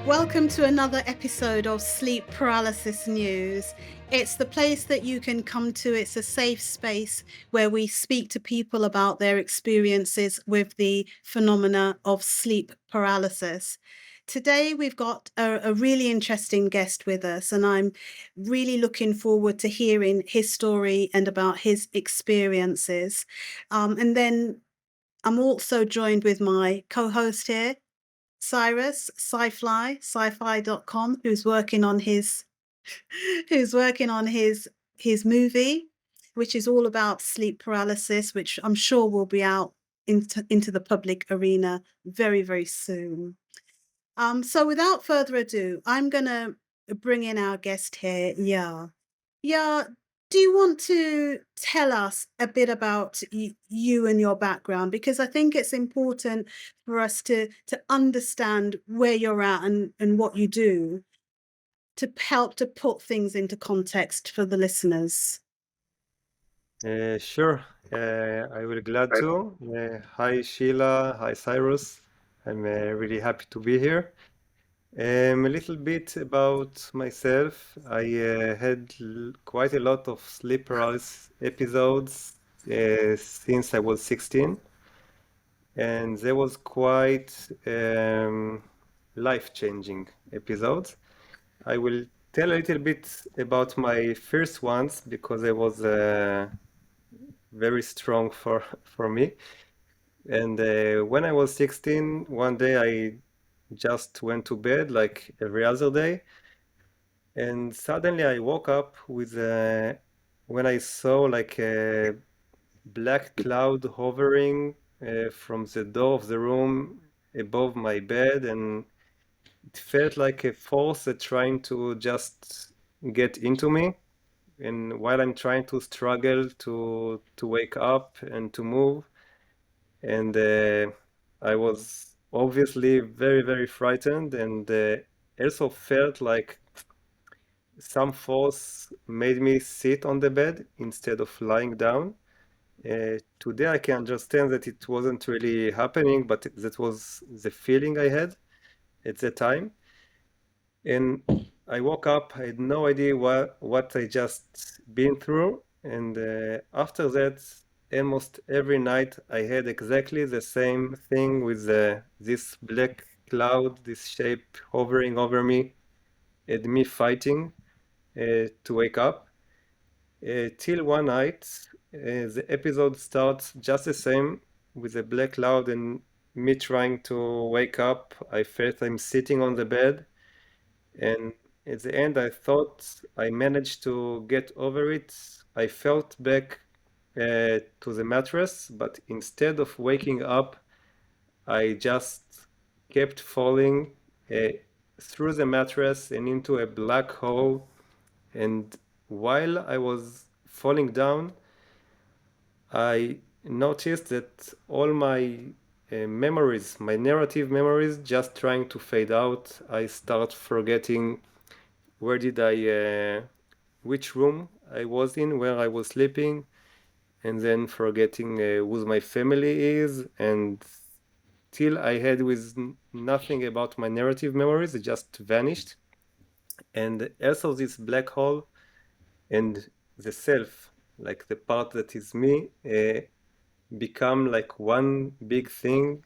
Welcome to another episode of Sleep Paralysis News. It's the place that you can come to. It's a safe space where we speak to people about their experiences with the phenomena of sleep paralysis. Today, we've got a really interesting guest with us, and I'm really looking forward to hearing his story and about his experiences. And then I'm also joined with my co-host here, Cyrus, sci-fi.com, who's working on his movie, which is all about sleep paralysis, which I'm sure will be out into the public arena very, very soon. So without further ado, I'm gonna bring in our guest here, Ya. Ya, do you want to tell us a bit about you and your background? Because I think it's important for us to understand where you're at and what you do to help to put things into context for the listeners. Sure, I will glad to. Hi Sheila, hi Cyrus. I'm really happy to be here. A little bit about myself. I had quite a lot of sleep paralysis episodes since I was 16, and there was quite life-changing episodes. I will tell a little bit about my first ones because I was very strong for me. And when I was 16, one day I just went to bed like every other day, and suddenly I woke up with when I saw like a black cloud hovering from the door of the room above my bed, and it felt like a force that trying to just get into me. And while I'm trying to struggle to wake up and to move, and I was obviously very, very frightened, and also felt like some force made me sit on the bed instead of lying down. Today I can understand that it wasn't really happening, but that was the feeling I had at the time. And I woke up, I had no idea what I just been through. And after that, almost every night I had exactly the same thing with this black cloud, this shape hovering over me, and me fighting to wake up. Till one night, the episode starts just the same with a black cloud and me trying to wake up. I felt I'm sitting on the bed, and at the end, I thought I managed to get over it. I felt back to the mattress, but instead of waking up, I just kept falling uh, through the mattress and into a black hole. And while I was falling down, I noticed that all my memories, my narrative memories, just trying to fade out. I start forgetting where did I, which room I was in, where I was sleeping, and then forgetting who my family is, and till I had with nothing about my narrative memories, it just vanished. And also this black hole and the self, like the part that is me, become like one big thing.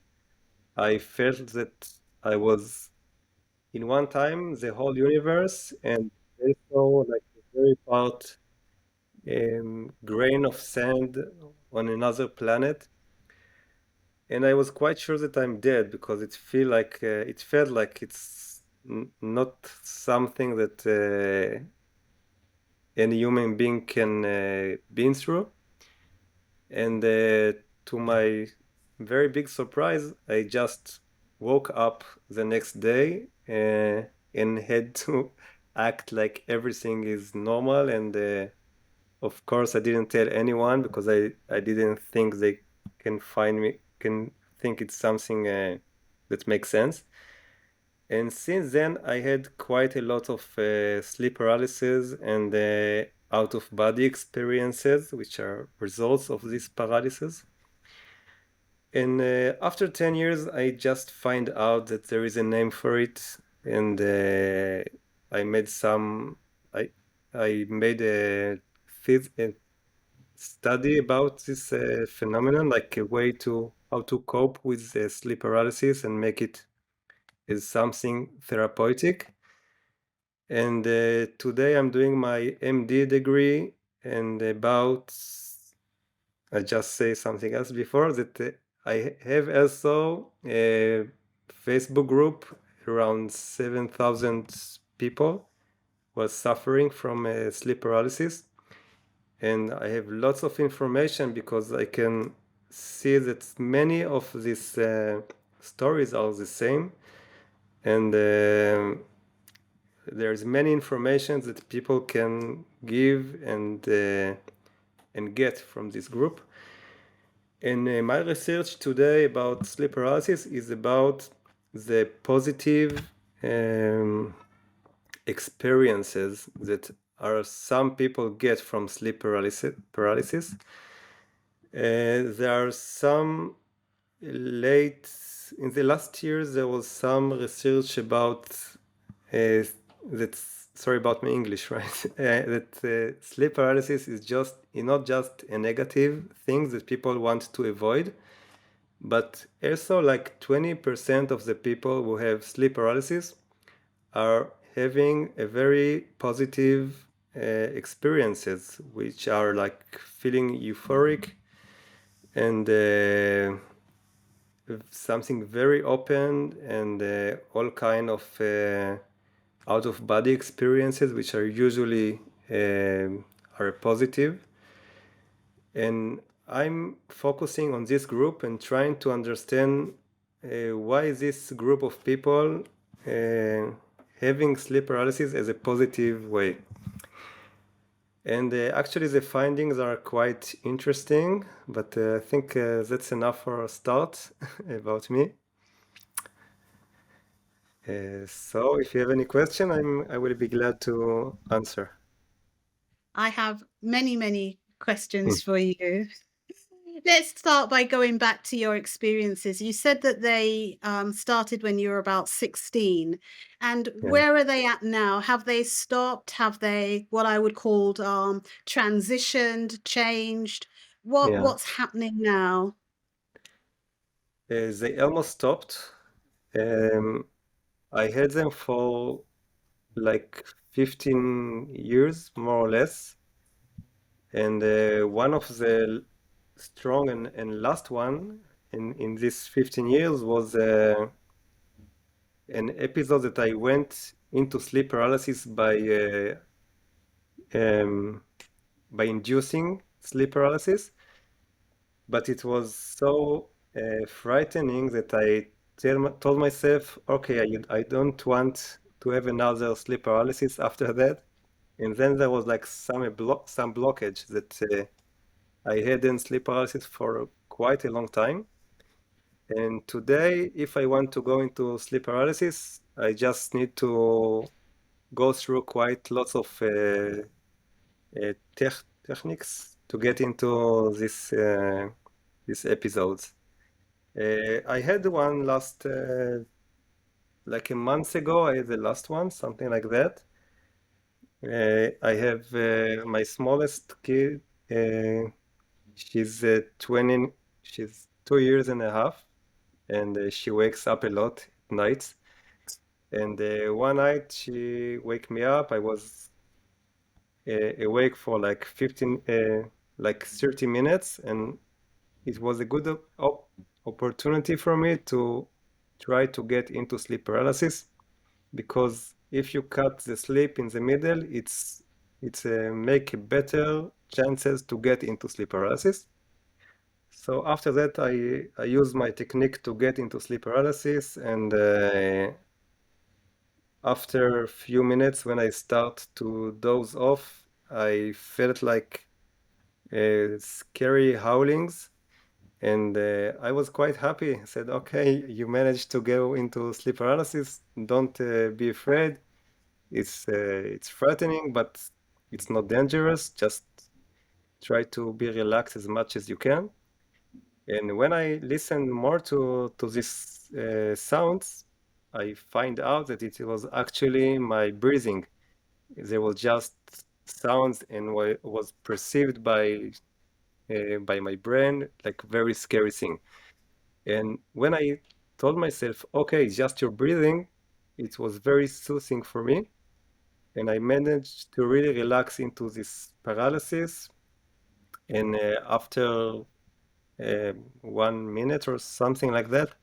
I felt that I was in one time the whole universe, and also like the very part grain of sand on another planet. And I was quite sure that I'm dead because it felt like it's not something that any human being can been through. And to my very big surprise, I just woke up the next day and had to act like everything is normal. And of course, I didn't tell anyone because I didn't think they can find me, can think it's something that makes sense. And since then, I had quite a lot of sleep paralysis and out of body experiences, which are results of this paralysis. And after 10 years, I just find out that there is a name for it. and I made some. I I made a study about this phenomenon, like a way to how to cope with sleep paralysis and make it as something therapeutic. And today I'm doing my MD degree, and about I just say something else before that I have also a Facebook group around 7,000 people was suffering from sleep paralysis, and I have lots of information because I can see that many of these stories are the same, and there's many information that people can give and get from this group. And my research today about sleep paralysis is about the positive um, experiences that are some people get from sleep paralysis. There are some late in the last years there was some research about that sorry about my English, right? That sleep paralysis is just not just a negative thing that people want to avoid, but also like 20% of the people who have sleep paralysis are having a very positive experiences, which are like feeling euphoric and something very open and all kind of out of body experiences, which are usually are positive. And I'm focusing on this group and trying to understand why this group of people uh, having sleep paralysis as a positive way. And actually, the findings are quite interesting, but I think that's enough for a start about me. So, if you have any question, I will be glad to answer. I have many, many Hmm. questions for you. Let's start by going back to your experiences. You said that they started when you were about 16. And Yeah, where are they at now? Have they stopped? Have they, what I would call, transitioned, changed? yeah. What's happening now? They almost stopped. Um, I had them for like 15 years, more or less. And one of the strong and last one in these 15 years was an episode that I went into sleep paralysis um, by inducing sleep paralysis. But it was so frightening that I told myself, okay, I don't want to have another sleep paralysis after that. And then there was like some blockage that I had in sleep paralysis for quite a long time. And today, if I want to go into sleep paralysis, I just need to go through quite lots of techniques to get into these episodes. I had one last like a month ago. I had the last one, something like that. I have my smallest kid. She's 20. She's 2 years and a half, and she wakes up a lot at nights. And one night she wake me up. I was awake for like 30 minutes, and it was a good opportunity for me to try to get into sleep paralysis, because if you cut the sleep in the middle, it's make better chances to get into sleep paralysis. So after that, I use my technique to get into sleep paralysis, and after a few minutes, when I start to doze off, I felt like scary howlings, and I was quite happy. I said, "Okay, you managed to go into sleep paralysis. Don't be afraid. It's frightening, but it's not dangerous. Just try to be relaxed as much as you can." And when I listened more to these sounds, I find out that it was actually my breathing. There was just sounds and was perceived by my brain like very scary thing. And when I told myself, okay, it's just your breathing, it was very soothing for me. And I managed to really relax into this paralysis. And after 1 minute or something like that,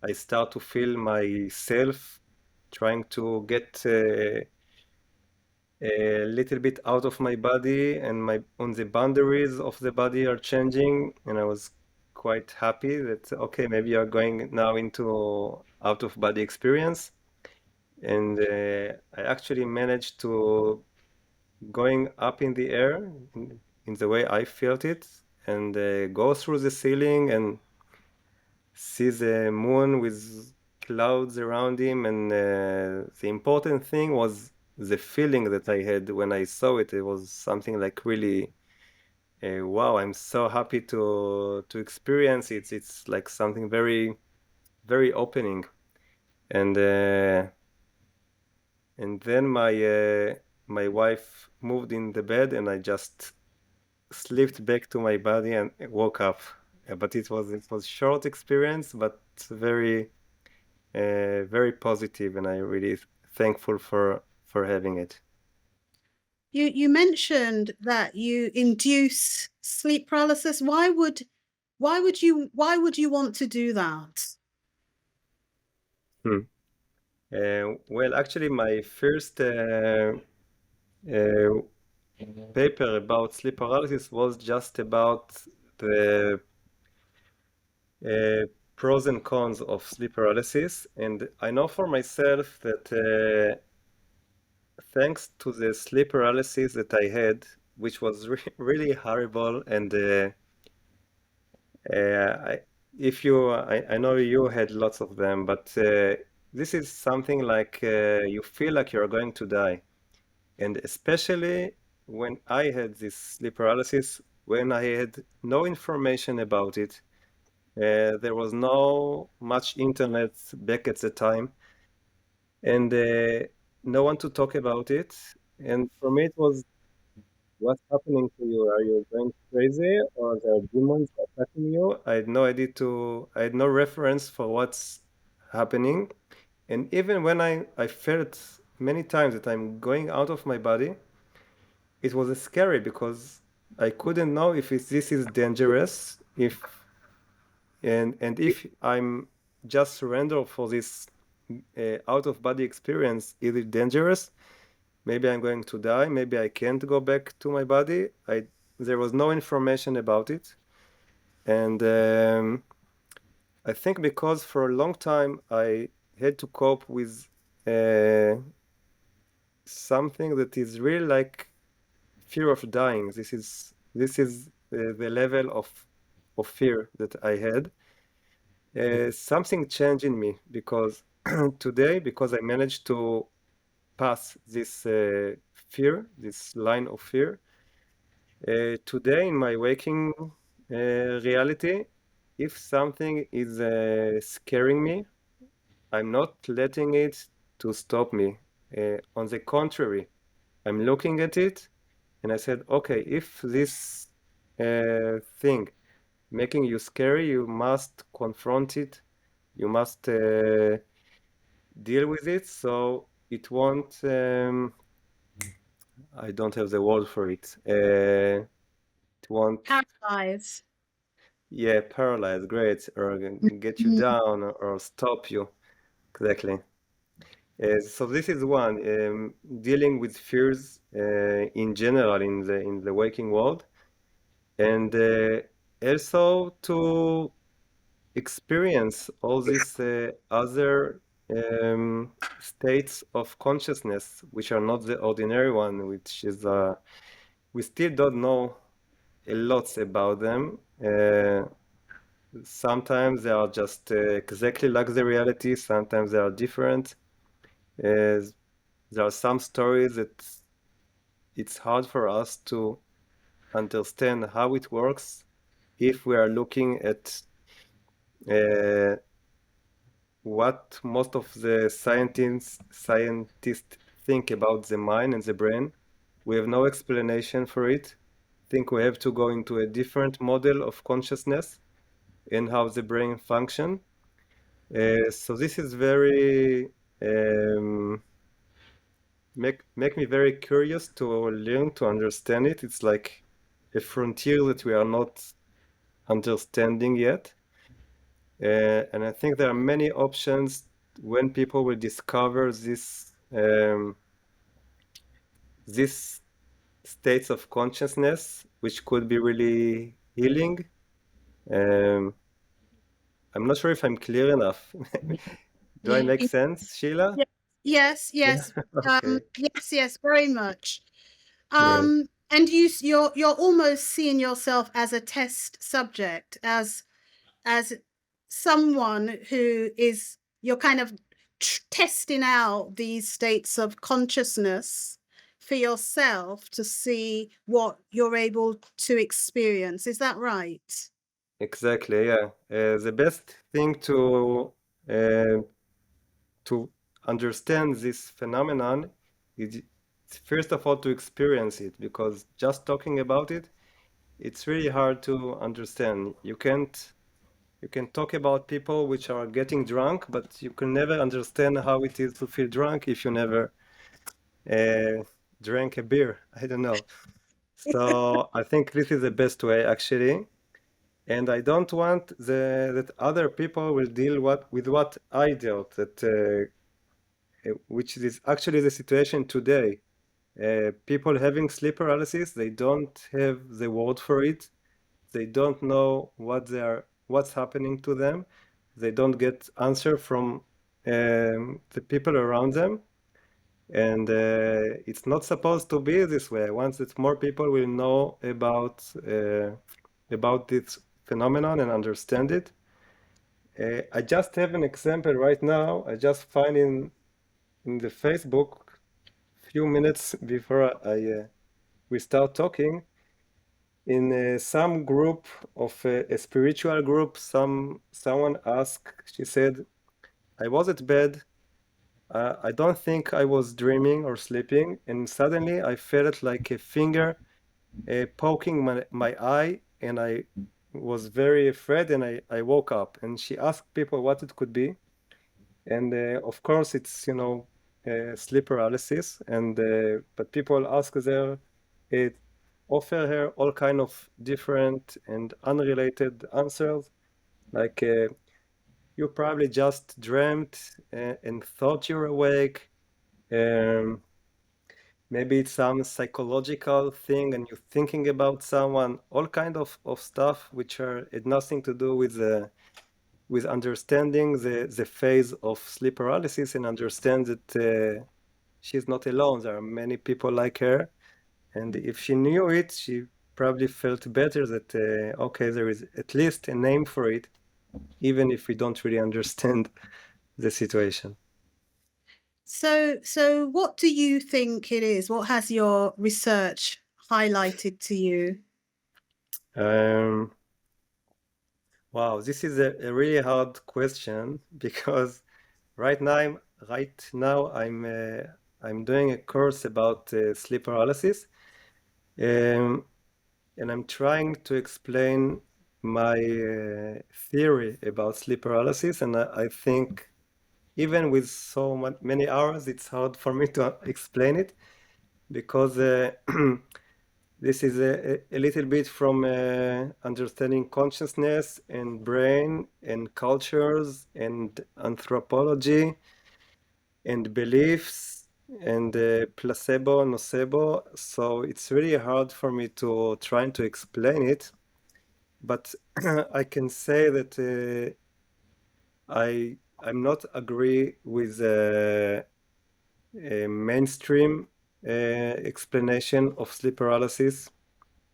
I start to feel myself trying to get a little bit out of my body, and my on the boundaries of the body are changing, and I was quite happy that okay, maybe you're going now into out of body experience. And I actually managed to going up in the air in the way I felt it, and go through the ceiling and see the moon with clouds around him. And the important thing was the feeling that I had when I saw it. It was something like really, wow! I'm so happy to experience it. It's like something very, very opening. And then my wife moved in the bed, and I just slipped back to my body and woke up. But it was short experience, but very very positive, and I really thankful for having it. You mentioned that you induce sleep paralysis. Why would you want to do that? Hmm. Well, actually, my first uh, paper about sleep paralysis was just about the uh, pros and cons of sleep paralysis, and I know for myself that thanks to the sleep paralysis that I had, which was really horrible, and I, if you, I know you had lots of them, but this is something like you feel like you're going to die. And especially when I had this sleep paralysis, when I had no information about it, there was no much internet back at the time, and no one to talk about it. And for me, it was, what's happening to you? Are you going crazy, or there are demons attacking you? I had no reference for what's happening. And even when I felt many times that I'm going out of my body, it was scary because I couldn't know if this is dangerous, if and if I'm just surrender for this out of body experience, is it dangerous? Maybe I'm going to die. Maybe I can't go back to my body. There was no information about it, and I think because for a long time I had to cope with uh, something that is really like fear of dying. This is the level of fear that I had. Something changed in me because today, because I managed to pass this fear, this line of fear. Today, in my waking reality, if something is scaring me, I'm not letting it to stop me. On the contrary, I'm looking at it and I said, okay, if this thing making you scary, you must confront it. You must deal with it so it won't. I don't have the word for it. It won't. Paralyze. Yeah, paralyze, great, or get you Mhm. down or stop you. Exactly. So this is one, dealing with fears in general in the waking world, and also to experience all these other states of consciousness, which are not the ordinary one, which is we still don't know a lot about them. Sometimes they are just exactly like the reality. Sometimes they are different. Uh, there are some stories that it's hard for us to understand how it works if we are looking at uh, what most of the scientists think about the mind and the brain. We have no explanation for it. I think we have to go into a different model of consciousness and how the brain function. So this is very make me very curious to learn to understand it. It's like a frontier that we are not understanding yet. And I think there are many options when people will discover this states of consciousness, which could be really healing. Um, I'm not sure if I'm clear enough. Do I make sense, Sheila? Ye- Yes, Yeah. yes, Okay, yes, very much. great. And you're almost seeing yourself as a test subject, as someone who is you're kind of testing out these states of consciousness for yourself to see what you're able to experience. Is that right? Exactly, yeah. The best thing uh, to understand this phenomenon is first of all to experience it, because just talking about it, it's really hard to understand. You can talk about people which are getting drunk, but you can never understand how it is to feel drunk if you never uh, drank a beer. I don't know. So I think this is the best way actually. And I don't want that other people will deal with what I dealt, which is actually the situation today. People having sleep paralysis, they don't have the word for it. They don't know what's happening to them. They don't get answer from the people around them. And it's not supposed to be this way. Once that more people will know about this phenomenon and understand it. I just have an example right now. I just find in the Facebook few minutes before we start talking in some group of a spiritual group. Someone asked. She said, "I was at bed. I don't think I was dreaming or sleeping, and suddenly I felt like a finger poking my eye, and I was very afraid, and I woke up." And she asked people what it could be. And of course, it's sleep paralysis. And but people ask her, it offer her all kind of different and unrelated answers, like you probably just dreamt and thought you're awake. Um, Maybe it's some psychological thing, and you're thinking about someone. All kind of stuff which are had nothing to do with understanding the phase of sleep paralysis, and understand that she's not alone. There are many people like her, and if she knew it, she probably felt better that okay, there is at least a name for it, even if we don't really understand the situation. So what do you think it is? What has your research highlighted to you? Um, wow, this is a really hard question because right now I'm doing a course about sleep paralysis. Um, and I'm trying to explain my theory about sleep paralysis. And I think even with many hours, it's hard for me to explain it, because this is a little bit from understanding consciousness and brain and cultures and anthropology and beliefs and placebo, nocebo. So it's really hard for me to try to explain it. But I can say that I'm not agree with a mainstream explanation of sleep paralysis.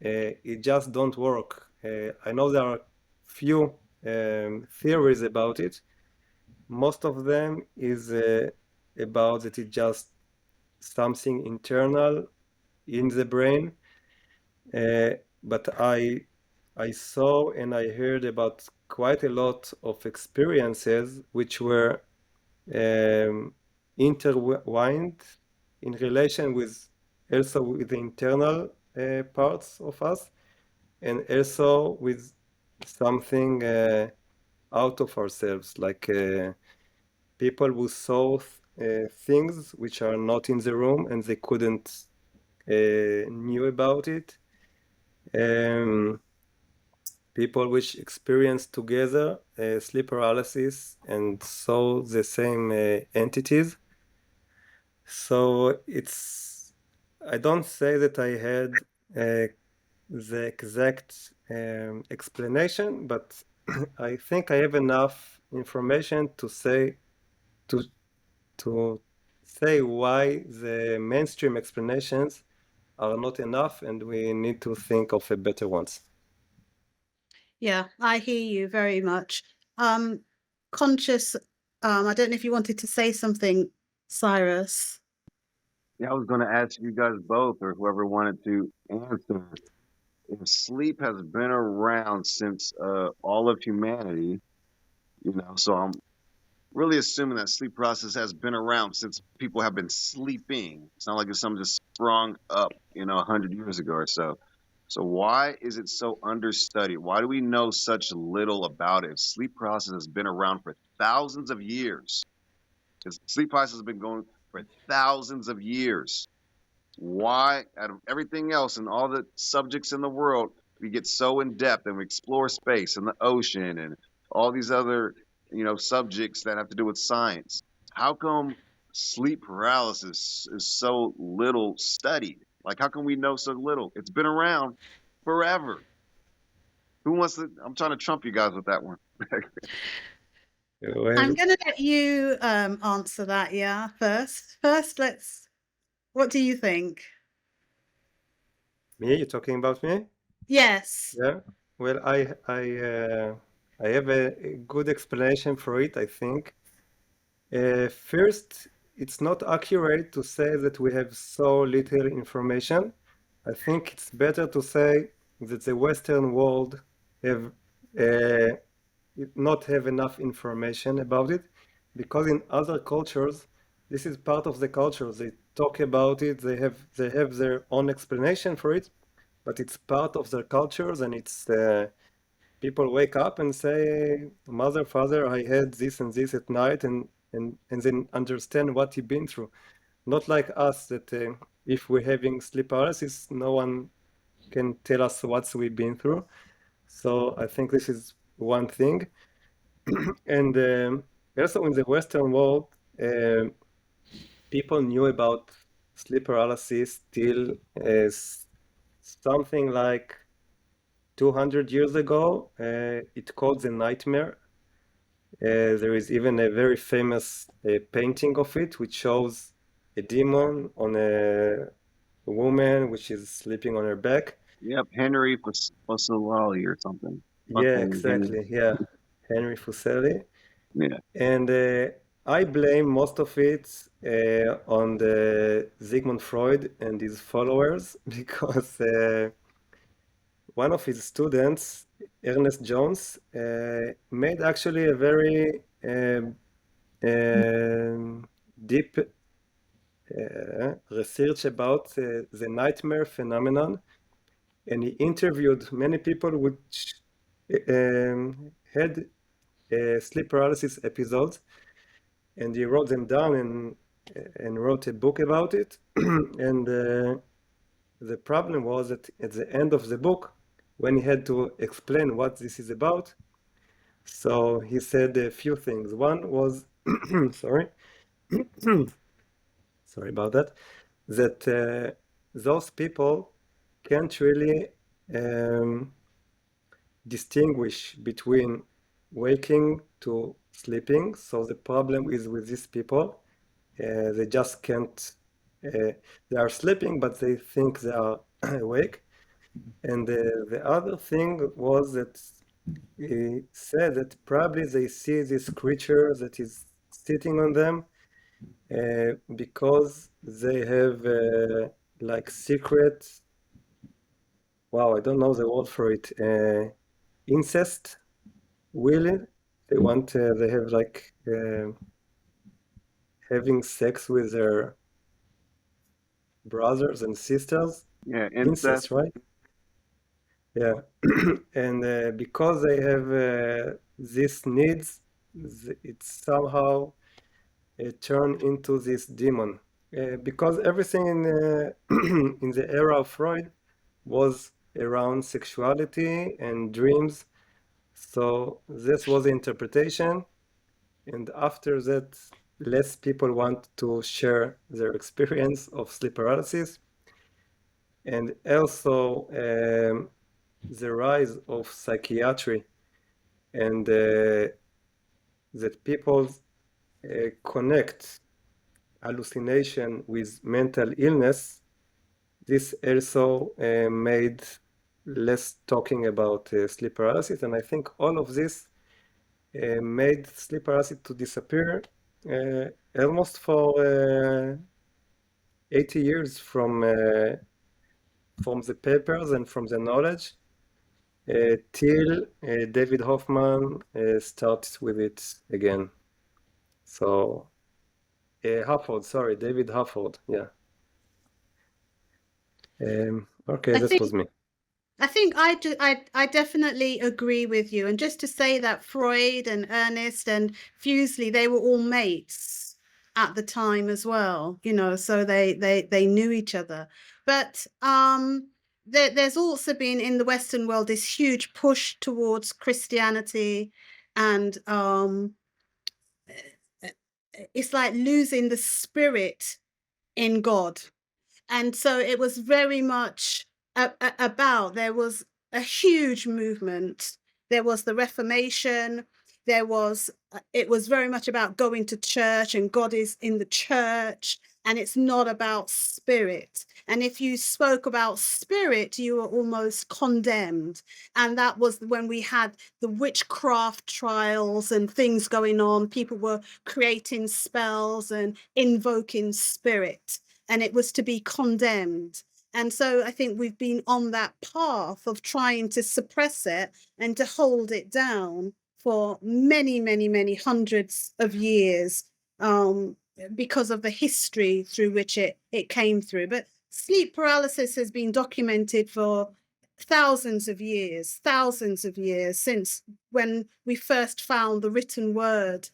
It just don't work. I know there are few theories about it. Most of them is about that it's just something internal in the brain. But I saw and I heard about quite a lot of experiences which were intertwined in relation with also with the internal parts of us and also with something out of ourselves, like people who saw things which are not in the room and they couldn't knew about it. Um, People which experience together sleep paralysis and saw the same entities. So I don't say that I had the exact explanation, but I think I have enough information to to say why the mainstream explanations are not enough and we need to think of a better ones. Yeah, I hear you very much. Um, conscious, I don't know if you wanted to say something, Cyrus. Yeah, I was going to ask you guys both, or whoever wanted to answer, if sleep has been around since all of humanity, so I'm really assuming that sleep process has been around since people have been sleeping. It's not like it's something just sprung up, 100 years ago or so. So why is it so understudied? Why do we know such little about it? Sleep process has been around for thousands of years. Because sleep process has been going for thousands of years. Why, out of everything else and all the subjects in the world, we get so in depth and we explore space and the ocean and all these other, subjects that have to do with science? How come sleep paralysis is so little studied? Like, how come we know so little? It's been around forever. Who wants to? I'm trying to trump you guys with that one. I'm Well, going to let you answer that, yeah, first. What do you think? me, you're talking about me? Yes. Yeah. Well, I have a good explanation for it, I think. First, it's not accurate to say that we have so little information. I think it's better to say that the Western world have uh, not have enough information about it, because in other cultures, this is part of the culture. They talk about it. They have their own explanation for it, but it's part of their cultures, and it's people wake up and say, "Mother, father, I had this and this at night," and then understand what you've been through. Not like us that if we're having sleep paralysis, no one can tell us what we've been through. So I think this is one thing. And also in the Western world, uh, people knew about sleep paralysis till something like 200 years ago. It's called the nightmare. There is even a very famous painting of it, which shows a demon on a woman which is sleeping on her back. Yep, Henry Fussalali or something. Yeah, Fucking Henry. exactly. Yeah, Henry Fuseli. Yeah. And I blame most of it on the Sigmund Freud and his followers because one of his students, Ernest Jones, made actually a very deep research about the nightmare phenomenon, and he interviewed many people which had sleep paralysis episodes, and he wrote them down and wrote a book about it. And the problem was that at the end of the book, when he had to explain what this is about, so he said a few things. One was, sorry, sorry about that, that those people can't really um, distinguish between waking to sleeping. So the problem is with these people. They just can't, they are sleeping, but they think they are awake. And the other thing was that he said that probably they see this creature that is sitting on them because they have like secret wow, I don't know the word for it. Incest, really? They want, they have like having sex with their brothers and sisters. Yeah, incest. Incest, right? Yeah. And because they have these needs, it's somehow turn into this demon. Because everything in in the era of Freud was around sexuality and dreams. So this was the interpretation, and after that, less people want to share their experience of sleep paralysis, and also the rise of psychiatry, and that people connect hallucination with mental illness. This also made less talking about sleep paralysis, and I think all of this made sleep paralysis to disappear uh, almost for 80 years from the papers and from the knowledge till David Hoffman starts with it again. So Hufford, sorry, David Hufford, yeah. Okay, I this think was me. I definitely agree with you. And just to say that Freud and Ernest and Fuseli, they were all mates at the time as well, you know, so they knew each other. But there's also been in the Western world this huge push towards Christianity, and it's like losing the spirit in God. And so it was very much about, there was a huge movement. There was the Reformation. There was, it was very much about going to church, and God is in the church, and it's not about spirit. And if you spoke about spirit, you were almost condemned. And that was when we had the witchcraft trials and things going on. People were creating spells and invoking spirit, and it was to be condemned. And so I think we've been on that path of trying to suppress it and to hold it down for many, many, many hundreds of years, because of the history through which it came through. But sleep paralysis has been documented for thousands of years since when we first found the written word.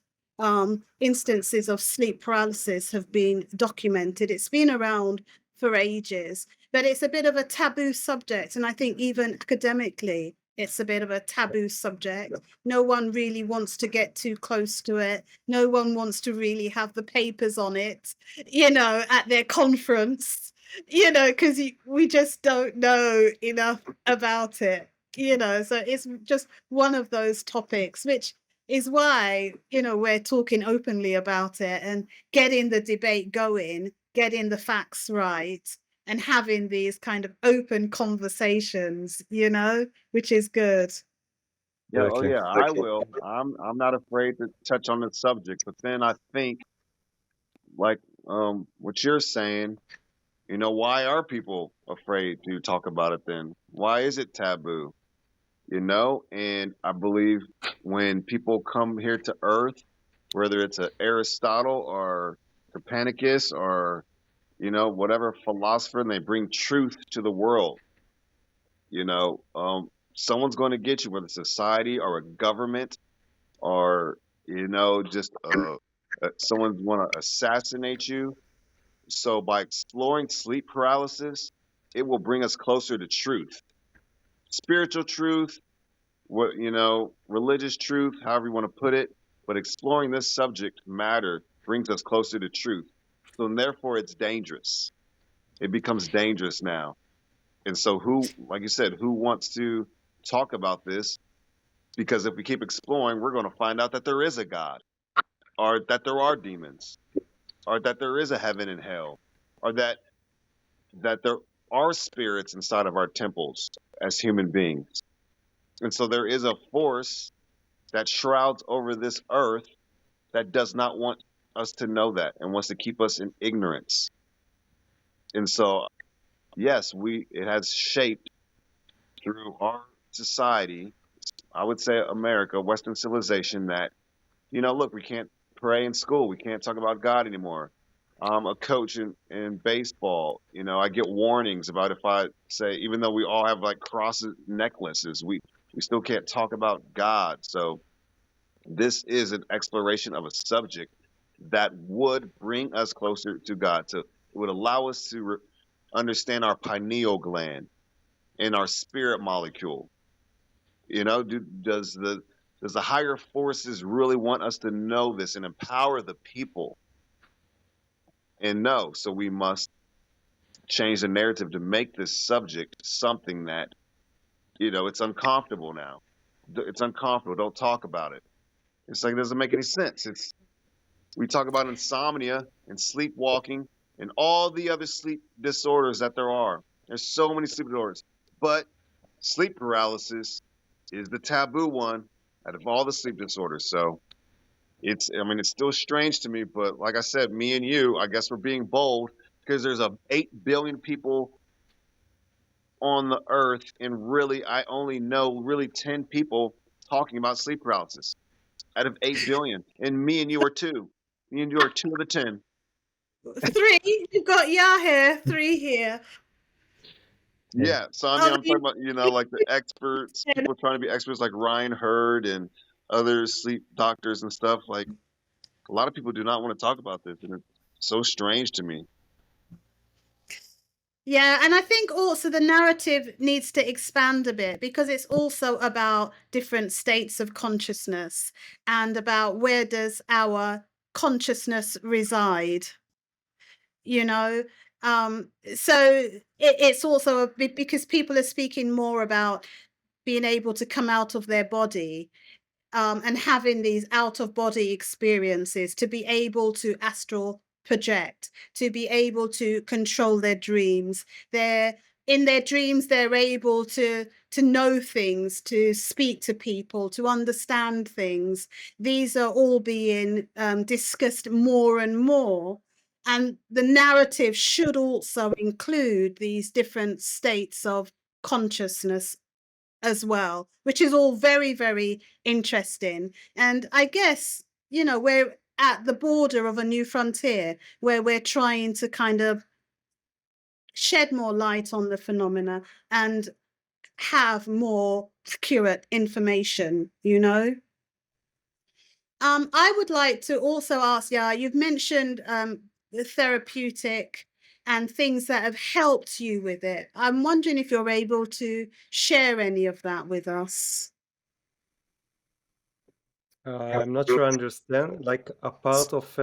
Instances of sleep paralysis have been documented. It's been around for ages, but it's a bit of a taboo subject. And I think even academically, it's a bit of a taboo subject. No one really wants to get too close to it. No one wants to really have the papers on it, you know, at their conference, you know, because we just don't know enough about it, you know. So it's just one of those topics, which is why, you know, we're talking openly about it and getting the debate going, getting the facts right, and having these kind of open conversations, you know, which is good. Yeah, oh Exactly. yeah, I will. I'm not afraid to touch on the subject, but then I think like what you're saying, you know, why are people afraid to talk about it then? Why is it taboo? You know, and I believe when people come here to Earth, whether it's a Aristotle or Copernicus or, you know, whatever philosopher, and they bring truth to the world, you know, someone's going to get you, whether it's society or a government or, you know, just someone's want to assassinate you. So by exploring sleep paralysis, it will bring us closer to truth, spiritual truth, what, you know, religious truth, however you want to put it. But exploring this subject matter brings us closer to truth. So and therefore, it's dangerous. It becomes dangerous now. And so, who, like you said, who wants to talk about this? Because if we keep exploring, we're going to find out that there is a God, or that there are demons, or that there is a heaven and hell, or that there are spirits inside of our temples as human beings. And so there is a force that shrouds over this earth that does not want us to know that and wants to keep us in ignorance. And so, yes, it has shaped through our society, I would say America, Western civilization, that, look, we can't pray in school. We can't talk about God anymore. I'm a coach in baseball. I get warnings about if I say, even though we all have like crosses necklaces, we still can't talk about God. So this is an exploration of a subject that would bring us closer to God. So it would allow us to understand our pineal gland and our spirit molecule. Does the higher forces really want us to know this and empower the people and know? So we must change the narrative to make this subject something that, it's uncomfortable now. It's uncomfortable. Don't talk about it. It's like it doesn't make any sense. We talk about insomnia and sleepwalking and all the other sleep disorders that there are. There's so many sleep disorders, but sleep paralysis is the taboo one out of all the sleep disorders. So it's still strange to me, but like I said, me and you, I guess we're being bold because there's 8 billion people on the earth, and really, I only know really 10 people talking about sleep paralysis out of 8 billion, and me and you are two. Me and you are two of the 10. Three, you've got here, three here. Yeah. Yeah, so Other I'm talking about, like the experts, people trying to be experts like Ryan Hurd and other sleep doctors and stuff. Like a lot of people do not want to talk about this, and it's so strange to me. Yeah, and I think also the narrative needs to expand a bit because it's also about different states of consciousness and about where does our consciousness reside, you know? So it's also a bit because people are speaking more about being able to come out of their body, and having these out of body experiences, to be able to astral project, to be able to control their dreams. They're in their dreams, they're able to know things, to speak to people, to understand things. These are all being discussed more and more. And the narrative should also include these different states of consciousness as well, which is all very, very interesting. And I guess, we're at the border of a new frontier where we're trying to kind of shed more light on the phenomena and have more accurate information. I would like to also ask, yeah, you've mentioned the therapeutic and things that have helped you with it. I'm wondering if you're able to share any of that with us. I'm not sure I understand. Like a part of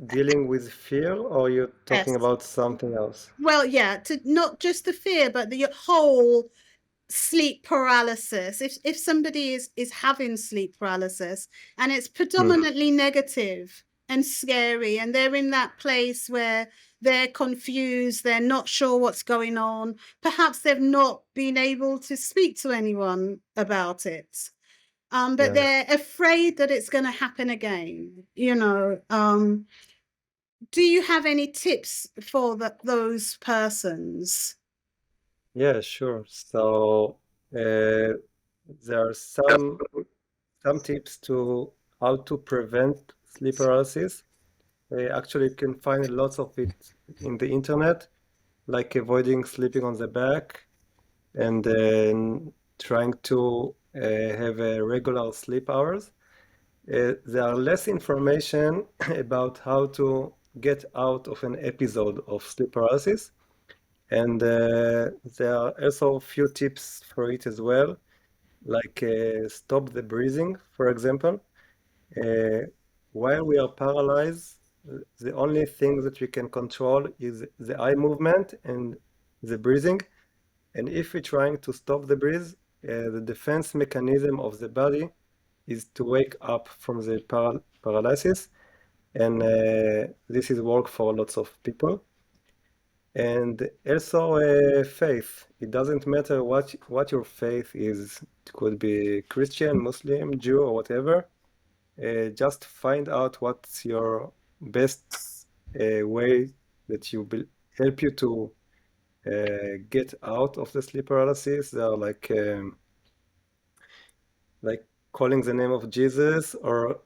dealing with fear, or you're talking Yes. about something else? Well, yeah, to not just the fear, but the whole sleep paralysis. If somebody is having sleep paralysis and it's Hmm. predominantly negative and scary, and they're in that place where they're confused, they're not sure what's going on, perhaps they've not been able to speak to anyone about it. But Yeah. they're afraid that it's going to happen again. Do you have any tips for those persons? Yeah, sure. So uh, there are some tips to how to prevent sleep paralysis. Actually, you can find lots of it in the internet, like avoiding sleeping on the back and then trying to have a regular sleep hours. There are less information about how to get out of an episode of sleep paralysis, and there are also a few tips for it as well, like stop the breathing, for example. Uh, while we are paralyzed, the only thing that we can control is the eye movement and the breathing. And if we're trying to stop the breath, the defense mechanism of the body is to wake up from the paralysis. And this is work for lots of people. And also faith. It doesn't matter what your faith is. It could be Christian, Muslim, Jew, or whatever. Just find out what's your best way that help you to get out of the sleep paralysis. They are like calling the name of Jesus or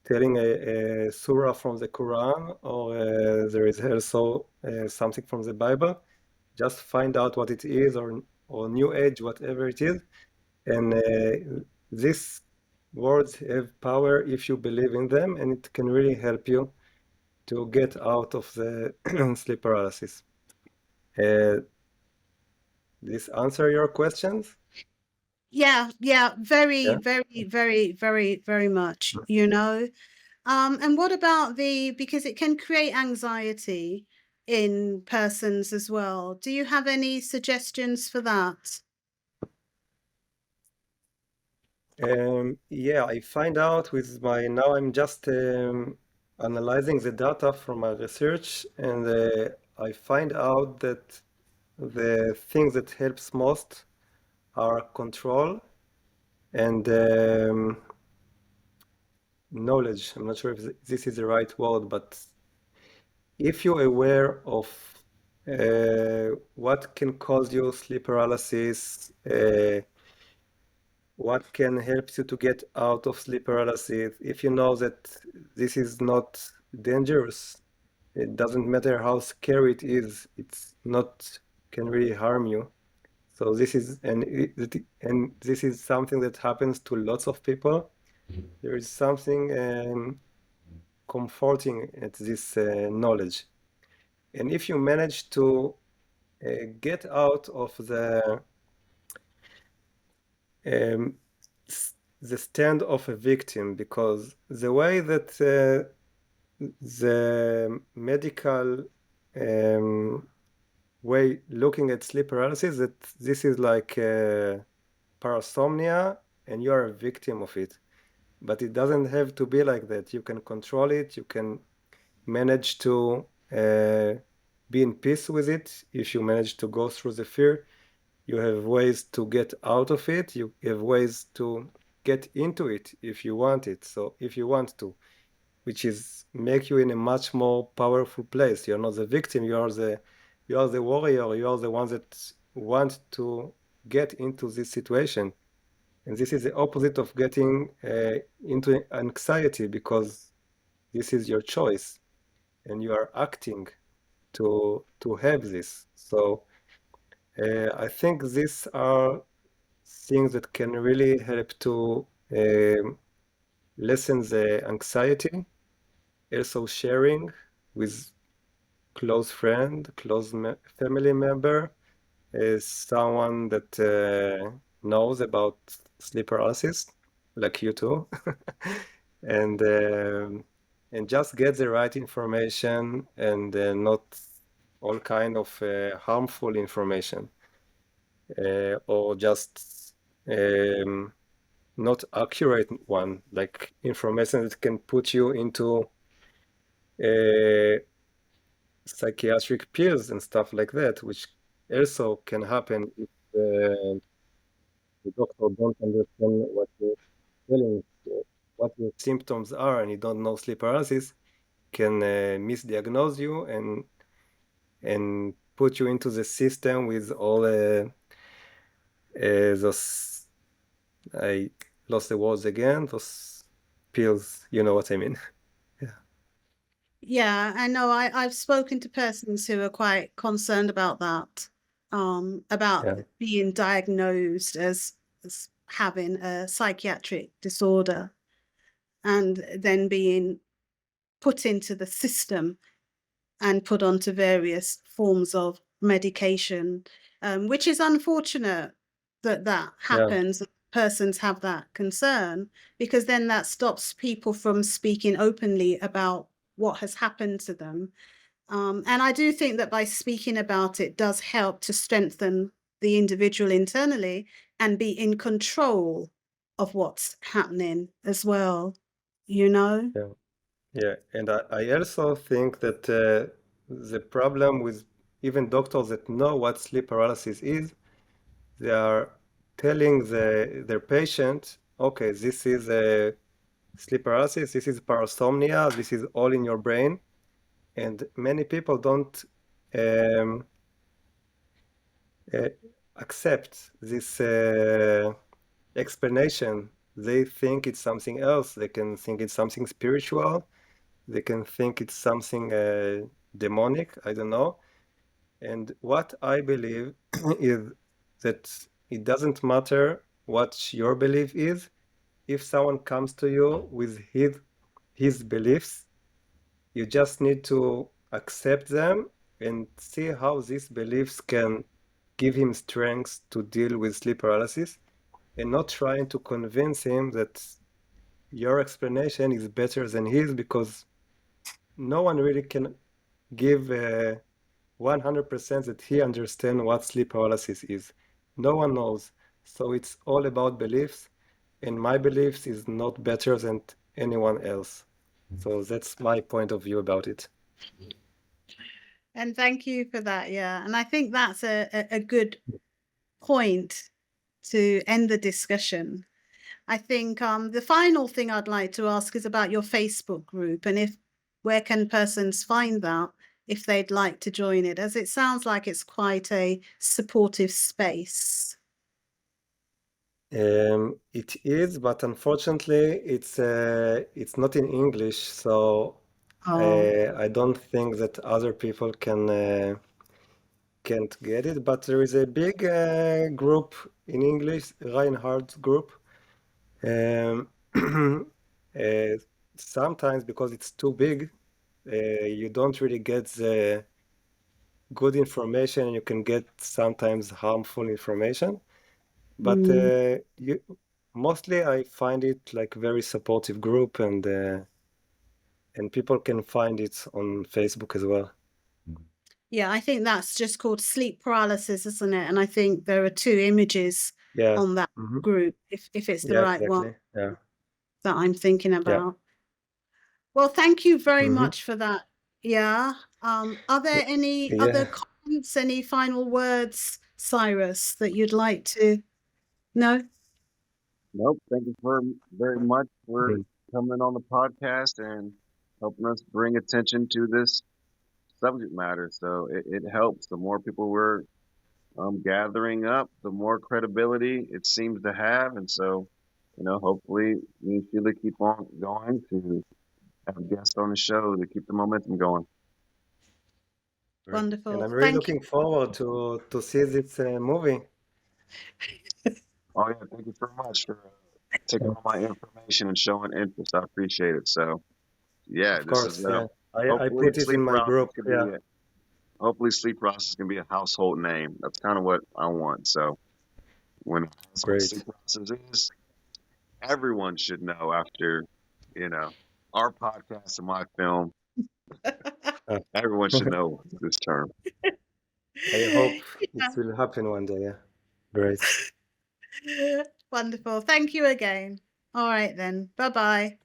telling a surah from the Quran, or there is also something from the Bible. Just find out what it is, or New Age, whatever it is, and these words have power if you believe in them, and it can really help you to get out of the sleep paralysis. This answer your questions? Yeah, yeah, very, Yeah. very, very, very, very much, you know. And what about because it can create anxiety in persons as well. Do you have any suggestions for that? Yeah, I find out with now I'm just analyzing the data from my research, and I find out that the things that helps most are control and knowledge. I'm not sure if this is the right word, but if you're aware of what can cause you sleep paralysis, what can help you to get out of sleep paralysis, if you know that this is not dangerous, it doesn't matter how scary it is, it's not can really harm you. So this is and this is something that happens to lots of people. There is something comforting at this knowledge. And if you manage to get out of um, the stand of a victim, because the way that the medical way looking at sleep paralysis, that this is like parasomnia and you are a victim of it. But it doesn't have to be like that. You can control it. You can manage to be in peace with it. If you manage to go through the fear, you have ways to get out of it. You have ways to get into it if you want it. So if you want to, which is make you in a much more powerful place. You're not the victim. You are the warrior. You are the ones that want to get into this situation. And this is the opposite of getting into anxiety, because this is your choice and you are acting to have this. So I think these are things that can really help to lessen the anxiety. Also sharing with close friend, family member, is someone that knows about sleep paralysis, like you too, and and just get the right information, and not all kind of harmful information, or just not accurate one, like information that can put you into psychiatric pills and stuff like that, which also can happen if the doctor don't understand what you're telling, what your symptoms are, and you don't know sleep paralysis, can misdiagnose you and put you into the system with all those, I lost the words again, those pills, you know what I mean? Yeah. Yeah, I know. I've spoken to persons who are quite concerned about that, about Yeah. being diagnosed as having a psychiatric disorder and then being put into the system and put onto various forms of medication, which is unfortunate that that Yeah. happens. Persons have that concern because then that stops people from speaking openly about what has happened to them. And I do think that by speaking about it does help to strengthen the individual internally and be in control of what's happening as well, you know? Yeah. Yeah, and I also think that the problem with even doctors that know what sleep paralysis is, they are telling their patient, okay, this is a sleep paralysis, this is parasomnia, this is all in your brain. And many people don't um, uh, accept this explanation. They think it's something else. They can think it's something spiritual. They can think it's something demonic. I don't know. And what I believe is that it doesn't matter what your belief is. If someone comes to you with his beliefs, you just need to accept them and see how these beliefs can give him strength to deal with sleep paralysis, and not trying to convince him that your explanation is better than his, because no one really can give 100% that he understands what sleep paralysis is. No one knows. So it's all about beliefs, and my beliefs is not better than anyone else. So that's my point of view about it. And thank you for that. Yeah. And I think that's a good point to end the discussion. I think the final thing I'd like to ask is about your Facebook group, and where can persons find that if they'd like to join it, as it sounds like it's quite a supportive space. It is, but unfortunately, it's not in English, so Oh, I don't think that other people can't get it. But there is a big group in English, Reinhardt group. Um, uh, Sometimes because it's too big, you don't really get the good information, and you can get sometimes harmful information. But mm, mostly I find it like very supportive group, and people can find it on Facebook as well. yeah, I think that's just called sleep paralysis, isn't it? And I think there are 2 images Yeah. on that group, if it's the Yeah, right one exactly. Yeah. that I'm thinking Yeah. about. Well, thank you very hmm much for that. Yeah. Are there any other Yeah. comments, any final words, Cyrus, that you'd like to? No? Nope. Thank you very much for Mm. coming on the podcast and helping us bring attention to this subject matter. So it helps. The more people we're gathering up, the more credibility it seems to have. And so, hopefully me and Sheila keep on going to have guests on the show to keep the momentum going. Great. And Wonderful. I'm really Thank you. looking forward to see this movie. Oh, yeah. Thank you very much for taking all my information and showing interest. I appreciate it. So, yeah, Of this is course, yeah. I hopefully put it in my group. Yeah. sleep paralysis can be a household name. That's kind of what I want. So when I ask what sleep Great. paralysis is, everyone should know after, you know, our podcast and my film. Uh, Everyone should know this term. I hope it Yeah. will happen one day. Yeah. Great. Wonderful. Thank you again. All right then. Bye-bye.